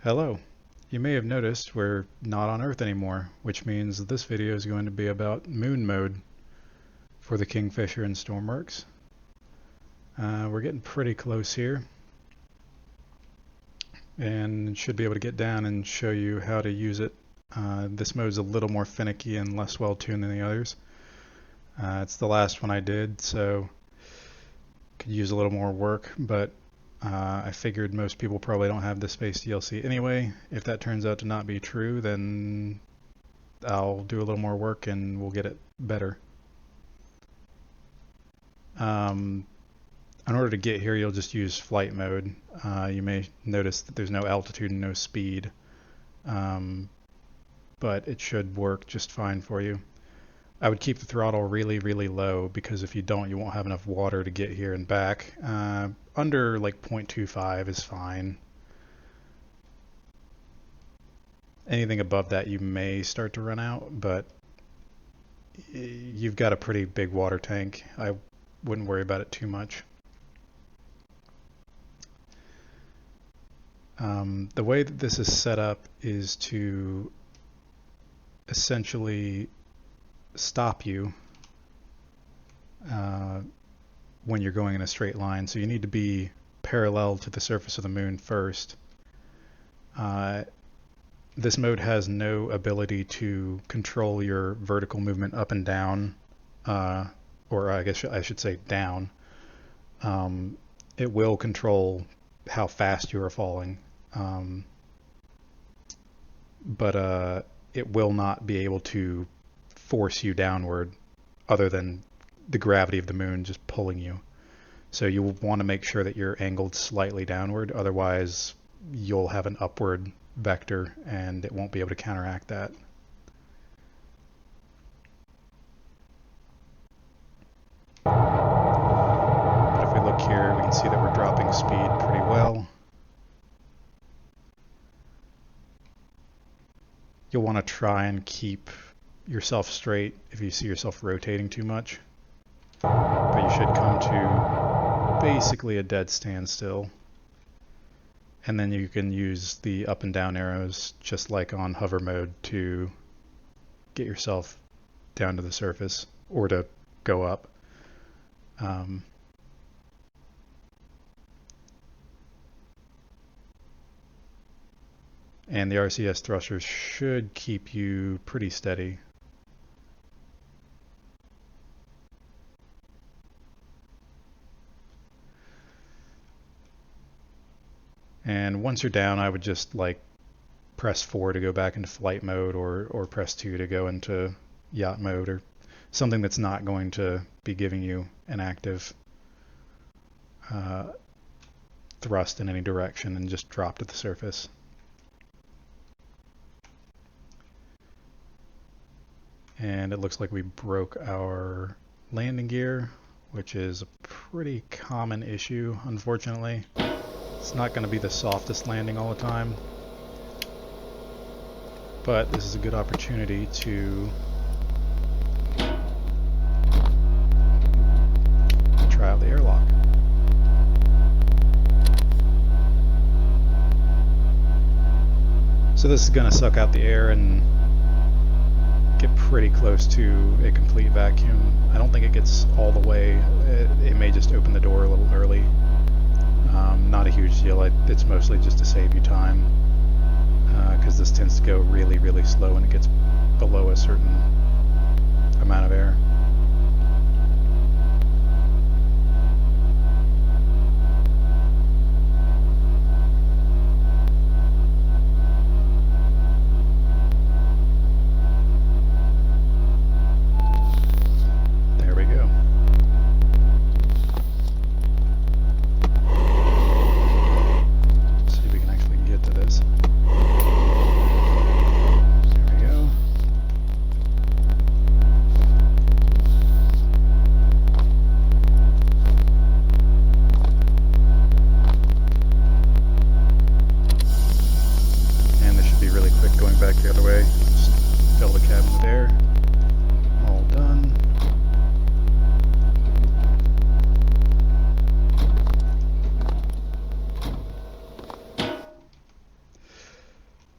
Hello. You may have noticed we're not on Earth anymore, which means this video is going to be about moon mode for the Kingfisher and Stormworks. We're getting pretty close here and should be able to get down and show you how to use it. This mode is a little more finicky and less well tuned than the others. It's the last one I did, so could use a little more work, but I figured most people probably don't have the space DLC anyway. If that turns out to not be true, then I'll do a little more work and we'll get it better. In order to get here, you'll just use flight mode. You may notice that there's no altitude and no speed, but it should work just fine for you. I would keep the throttle really, really low, because if you don't, you won't have enough water to get here and back. Under like 0.25 is fine. Anything above that you may start to run out, but you've got a pretty big water tank. I wouldn't worry about it too much. The way that this is set up is to essentially stop you when you're going in a straight line. So you need to be parallel to the surface of the moon first. This mode has no ability to control your vertical movement up and down, or I guess I should say down. It will control how fast you are falling, but it will not be able to force you downward other than the gravity of the moon just pulling you. So you want to make sure that you're angled slightly downward, otherwise you'll have an upward vector and it won't be able to counteract that. But if we look here, we can see that we're dropping speed pretty well. You'll want to try and keep yourself straight if you see yourself rotating too much, but you should come to basically a dead standstill, and then you can use the up and down arrows just like on hover mode to get yourself down to the surface or to go up. And the RCS thrusters should keep you pretty steady. And once you're down, I would just like press 4 to go back into flight mode, or press 2 to go into yacht mode, or something that's not going to be giving you an active thrust in any direction, and just drop to the surface. And it looks like we broke our landing gear, which is a pretty common issue, unfortunately. It's not going to be the softest landing all the time, but this is a good opportunity to try out the airlock. So this is going to suck out the air and get pretty close to a complete vacuum. I don't think it gets all the way. It may just open the door a little early. Not a huge deal. It's mostly just to save you time, because this tends to go really, really slow when it gets below a certain amount of air.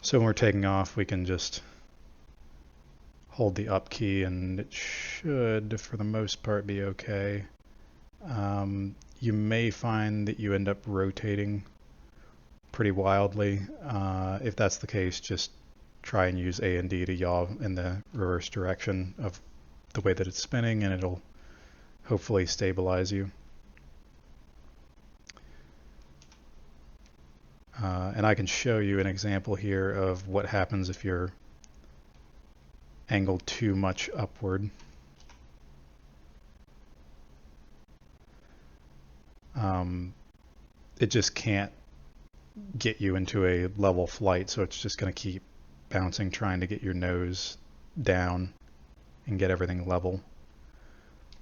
So when we're taking off, we can just hold the up key and it should, for the most part, be okay. You may find that you end up rotating pretty wildly. If that's the case, just try and use A and D to yaw in the reverse direction of the way that it's spinning, and it'll hopefully stabilize you. And I can show you an example here of what happens if you're angled too much upward. It just can't get you into a level flight, so it's just going to keep bouncing, trying to get your nose down and get everything level.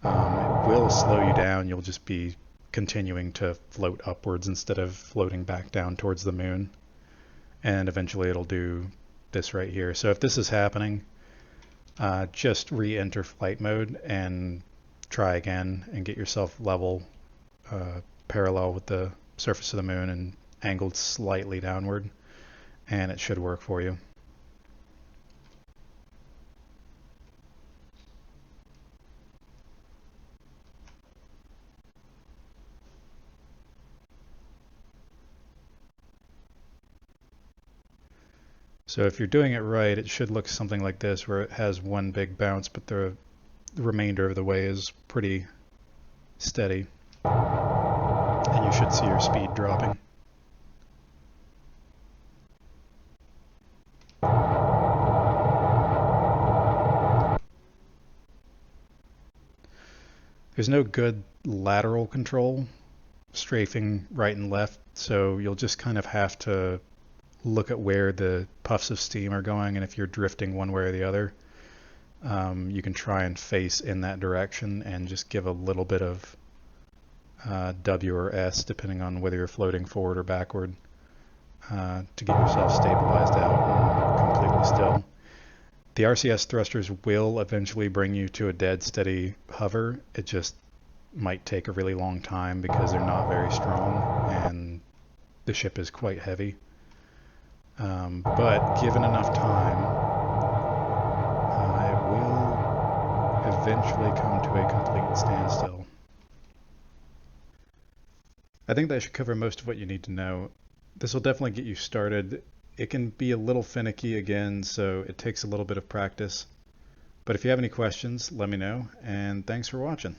It will slow you down. You'll just be continuing to float upwards instead of floating back down towards the moon. And eventually it'll do this right here. So if this is happening, just re-enter flight mode and try again and get yourself level, parallel with the surface of the moon and angled slightly downward, and it should work for you. So if you're doing it right, it should look something like this, where it has one big bounce, but the remainder of the way is pretty steady. And you should see your speed dropping. There's no good lateral control, strafing right and left, so you'll just kind of have to look at where the puffs of steam are going, and if you're drifting one way or the other, you can try and face in that direction and just give a little bit of W or S, depending on whether you're floating forward or backward, to get yourself stabilized out and completely still. The RCS thrusters will eventually bring you to a dead steady hover. It just might take a really long time because they're not very strong and the ship is quite heavy. But given enough time, it will eventually come to a complete standstill. I think that should cover most of what you need to know. This will definitely get you started. It can be a little finicky again, so it takes a little bit of practice. But if you have any questions, let me know, and thanks for watching.